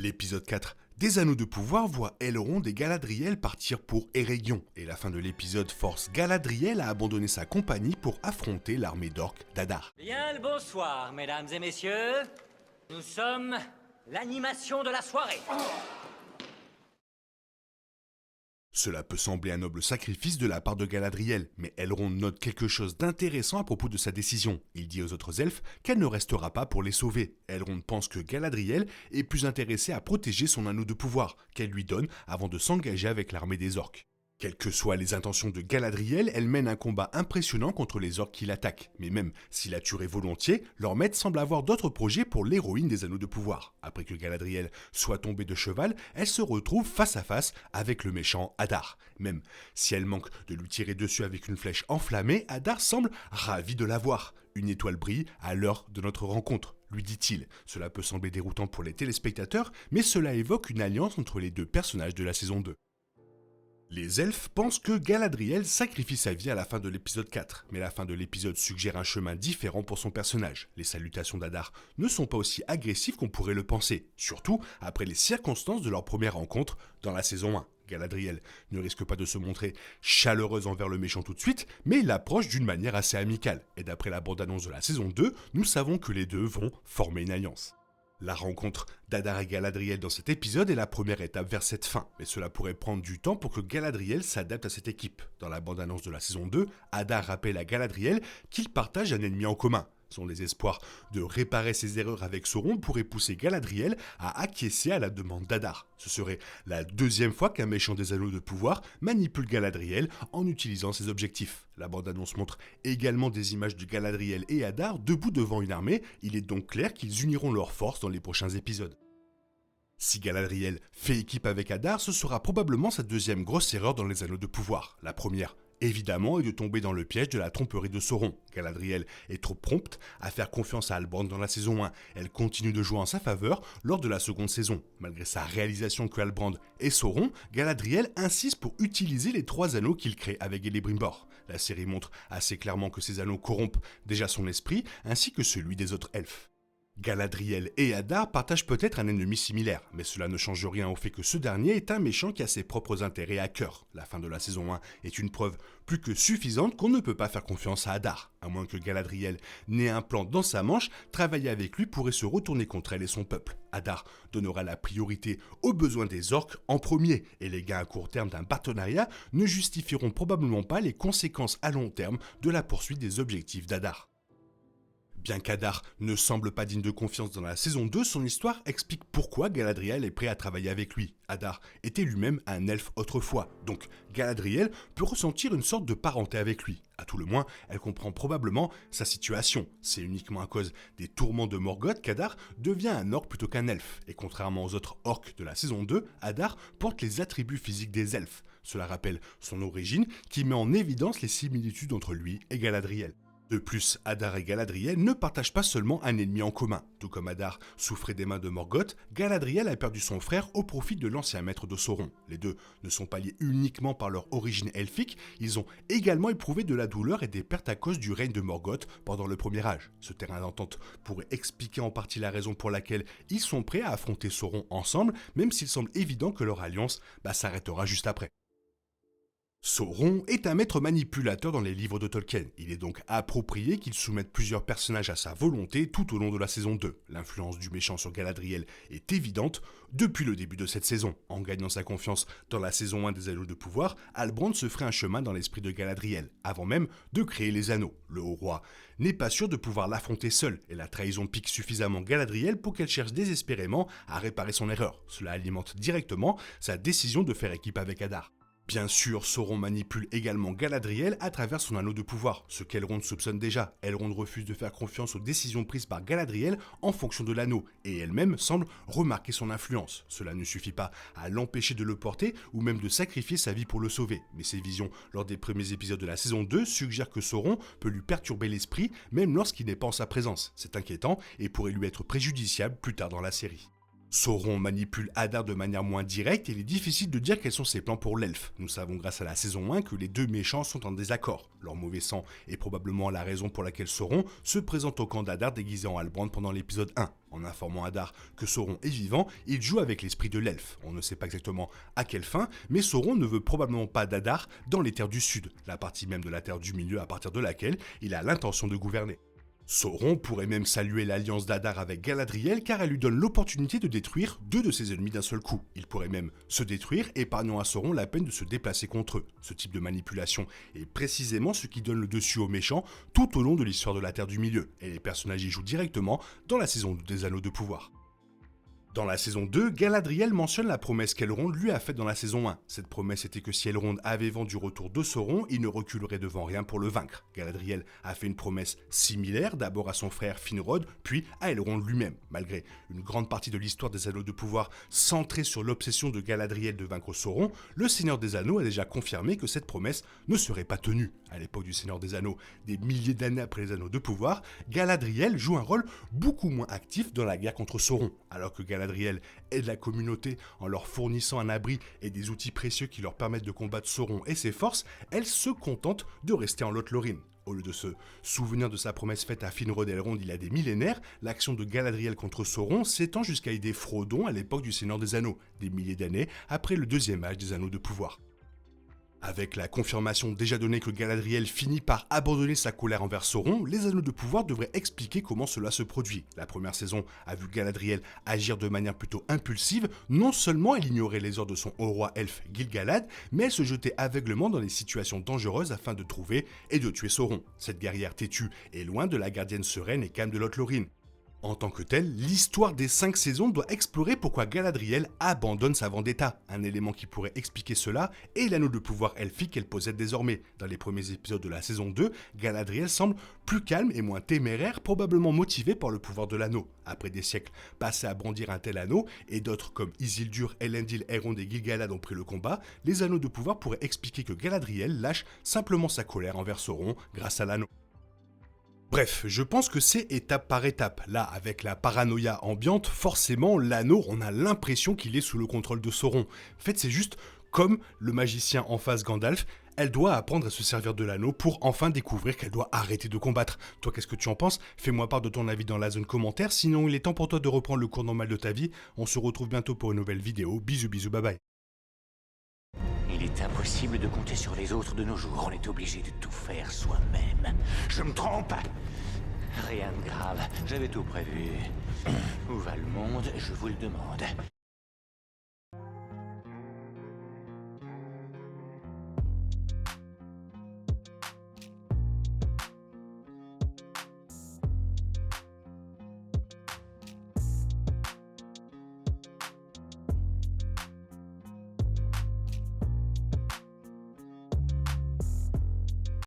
L'épisode 4 des Anneaux de Pouvoir voit Elrond et Galadriel partir pour Eregion, et la fin de l'épisode force Galadriel à abandonner sa compagnie pour affronter l'armée d'orques d'Adar. Bien le bonsoir, mesdames et messieurs. Nous sommes l'animation de la soirée. Cela peut sembler un noble sacrifice de la part de Galadriel, mais Elrond note quelque chose d'intéressant à propos de sa décision. Il dit aux autres elfes qu'elle ne restera pas pour les sauver. Elrond pense que Galadriel est plus intéressée à protéger son anneau de pouvoir qu'elle lui donne avant de s'engager avec l'armée des orques. Quelles que soient les intentions de Galadriel, elle mène un combat impressionnant contre les orques qui l'attaquent. Mais même s'il la tuerait volontiers, leur maître semble avoir d'autres projets pour l'héroïne des Anneaux de Pouvoir. Après que Galadriel soit tombée de cheval, elle se retrouve face à face avec le méchant Adar. Même si elle manque de lui tirer dessus avec une flèche enflammée, Adar semble ravi de la voir. Une étoile brille à l'heure de notre rencontre, lui dit-il. Cela peut sembler déroutant pour les téléspectateurs, mais cela évoque une alliance entre les deux personnages de la saison 2. Les elfes pensent que Galadriel sacrifie sa vie à la fin de l'épisode 4, mais la fin de l'épisode suggère un chemin différent pour son personnage. Les salutations d'Adar ne sont pas aussi agressives qu'on pourrait le penser, surtout après les circonstances de leur première rencontre dans la saison 1. Galadriel ne risque pas de se montrer chaleureuse envers le méchant tout de suite, mais il l'approche d'une manière assez amicale. Et d'après la bande-annonce de la saison 2, nous savons que les deux vont former une alliance. La rencontre d'Adar et Galadriel dans cet épisode est la première étape vers cette fin, mais cela pourrait prendre du temps pour que Galadriel s'adapte à cette équipe. Dans la bande-annonce de la saison 2, Adar rappelle à Galadriel qu'ils partagent un ennemi en commun. Son désespoir de réparer ses erreurs avec Sauron pourrait pousser Galadriel à acquiescer à la demande d'Adar. Ce serait la deuxième fois qu'un méchant des Anneaux de Pouvoir manipule Galadriel en utilisant ses objectifs. La bande-annonce montre également des images de Galadriel et Adar debout devant une armée. Il est donc clair qu'ils uniront leurs forces dans les prochains épisodes. Si Galadriel fait équipe avec Adar, ce sera probablement sa deuxième grosse erreur dans les Anneaux de Pouvoir. La première, évidemment, est de tomber dans le piège de la tromperie de Sauron. Galadriel est trop prompte à faire confiance à Halbrand dans la saison 1. Elle continue de jouer en sa faveur lors de la seconde saison. Malgré sa réalisation que Halbrand est Sauron, Galadriel insiste pour utiliser les 3 anneaux qu'il crée avec Celebrimbor. La série montre assez clairement que ces anneaux corrompent déjà son esprit, ainsi que celui des autres elfes. Galadriel et Adar partagent peut-être un ennemi similaire, mais cela ne change rien au fait que ce dernier est un méchant qui a ses propres intérêts à cœur. La fin de la saison 1 est une preuve plus que suffisante qu'on ne peut pas faire confiance à Adar. À moins que Galadriel n'ait un plan dans sa manche, travailler avec lui pourrait se retourner contre elle et son peuple. Adar donnera la priorité aux besoins des orques en premier, et les gains à court terme d'un partenariat ne justifieront probablement pas les conséquences à long terme de la poursuite des objectifs d'Adar. Bien qu'Adar ne semble pas digne de confiance dans la saison 2, son histoire explique pourquoi Galadriel est prêt à travailler avec lui. Adar était lui-même un elfe autrefois, donc Galadriel peut ressentir une sorte de parenté avec lui. À tout le moins, elle comprend probablement sa situation. C'est uniquement à cause des tourments de Morgoth qu'Adar devient un orc plutôt qu'un elfe. Et contrairement aux autres orcs de la saison 2, Adar porte les attributs physiques des elfes. Cela rappelle son origine qui met en évidence les similitudes entre lui et Galadriel. De plus, Adar et Galadriel ne partagent pas seulement un ennemi en commun. Tout comme Adar souffrait des mains de Morgoth, Galadriel a perdu son frère au profit de l'ancien maître de Sauron. Les deux ne sont pas liés uniquement par leur origine elfique, ils ont également éprouvé de la douleur et des pertes à cause du règne de Morgoth pendant le Premier Âge. Ce terrain d'entente pourrait expliquer en partie la raison pour laquelle ils sont prêts à affronter Sauron ensemble, même s'il semble évident que leur alliance s'arrêtera juste après. Sauron est un maître manipulateur dans les livres de Tolkien. Il est donc approprié qu'il soumette plusieurs personnages à sa volonté tout au long de la saison 2. L'influence du méchant sur Galadriel est évidente depuis le début de cette saison. En gagnant sa confiance dans la saison 1 des Anneaux de Pouvoir, Halbrand se ferait un chemin dans l'esprit de Galadriel, avant même de créer les anneaux. Le haut roi n'est pas sûr de pouvoir l'affronter seul, et la trahison pique suffisamment Galadriel pour qu'elle cherche désespérément à réparer son erreur. Cela alimente directement sa décision de faire équipe avec Adar. Bien sûr, Sauron manipule également Galadriel à travers son anneau de pouvoir, ce qu'Elrond soupçonne déjà. Elrond refuse de faire confiance aux décisions prises par Galadriel en fonction de l'anneau, et elle-même semble remarquer son influence. Cela ne suffit pas à l'empêcher de le porter ou même de sacrifier sa vie pour le sauver, mais ses visions lors des premiers épisodes de la saison 2 suggèrent que Sauron peut lui perturber l'esprit même lorsqu'il n'est pas en sa présence. C'est inquiétant et pourrait lui être préjudiciable plus tard dans la série. Sauron manipule Adar de manière moins directe et il est difficile de dire quels sont ses plans pour l'elfe. Nous savons grâce à la saison 1 que les deux méchants sont en désaccord. Leur mauvais sang est probablement la raison pour laquelle Sauron se présente au camp d'Adar déguisé en Halbrand pendant l'épisode 1. En informant Hadar que Sauron est vivant, il joue avec l'esprit de l'elfe. On ne sait pas exactement à quelle fin, mais Sauron ne veut probablement pas d'Hadar dans les terres du Sud, la partie même de la Terre du Milieu à partir de laquelle il a l'intention de gouverner. Sauron pourrait même saluer l'alliance d'Hadar avec Galadriel car elle lui donne l'opportunité de détruire 2 de ses ennemis d'un seul coup. Il pourrait même se détruire, épargnant à Sauron la peine de se déplacer contre eux. Ce type de manipulation est précisément ce qui donne le dessus aux méchants tout au long de l'histoire de la Terre du Milieu, et les personnages y jouent directement dans la saison 2 des Anneaux de Pouvoir. Dans la saison 2, Galadriel mentionne la promesse qu'Elrond lui a faite dans la saison 1. Cette promesse était que si Elrond avait vent du retour de Sauron, il ne reculerait devant rien pour le vaincre. Galadriel a fait une promesse similaire, d'abord à son frère Finrod, puis à Elrond lui-même. Malgré une grande partie de l'histoire des Anneaux de Pouvoir centrée sur l'obsession de Galadriel de vaincre Sauron, le Seigneur des Anneaux a déjà confirmé que cette promesse ne serait pas tenue. À l'époque du Seigneur des Anneaux, des milliers d'années après les Anneaux de Pouvoir, Galadriel joue un rôle beaucoup moins actif dans la guerre contre Sauron, alors que Galadriel aide la communauté en leur fournissant un abri et des outils précieux qui leur permettent de combattre Sauron et ses forces, elle se contente de rester en Lothlórien. Au lieu de se souvenir de sa promesse faite à Finrod et Elrond il y a des millénaires, l'action de Galadriel contre Sauron s'étend jusqu'à aider Frodon à l'époque du Seigneur des Anneaux, des milliers d'années après le deuxième âge des Anneaux de Pouvoir. Avec la confirmation déjà donnée que Galadriel finit par abandonner sa colère envers Sauron, les Anneaux de Pouvoir devraient expliquer comment cela se produit. La première saison a vu Galadriel agir de manière plutôt impulsive, non seulement elle ignorait les ordres de son haut roi elfe Gil-galad, mais elle se jetait aveuglément dans des situations dangereuses afin de trouver et de tuer Sauron. Cette guerrière têtue est loin de la gardienne sereine et calme de Lothlórien. En tant que telle, l'histoire des 5 saisons doit explorer pourquoi Galadriel abandonne sa vendetta. Un élément qui pourrait expliquer cela est l'anneau de pouvoir elfique qu'elle possède désormais. Dans les premiers épisodes de la saison 2, Galadriel semble plus calme et moins téméraire, probablement motivée par le pouvoir de l'anneau. Après des siècles passés à brandir un tel anneau, et d'autres comme Isildur, Elendil, Elrond et Gil-galad ont pris le combat, les anneaux de pouvoir pourraient expliquer que Galadriel lâche simplement sa colère envers Sauron grâce à l'anneau. Bref, je pense que c'est étape par étape. Là, avec la paranoïa ambiante, forcément, l'anneau, on a l'impression qu'il est sous le contrôle de Sauron. En fait, c'est juste comme le magicien en face Gandalf, elle doit apprendre à se servir de l'anneau pour enfin découvrir qu'elle doit arrêter de combattre. Toi, qu'est-ce que tu en penses? Fais-moi part de ton avis dans la zone commentaire, sinon il est temps pour toi de reprendre le cours normal de ta vie. On se retrouve bientôt pour une nouvelle vidéo. Bisous, bisous, bye bye. Il est impossible de compter sur les autres de nos jours, on est obligé de tout faire soi-même. Je me trompe? Rien de grave, j'avais tout prévu. Où va le monde, je vous le demande.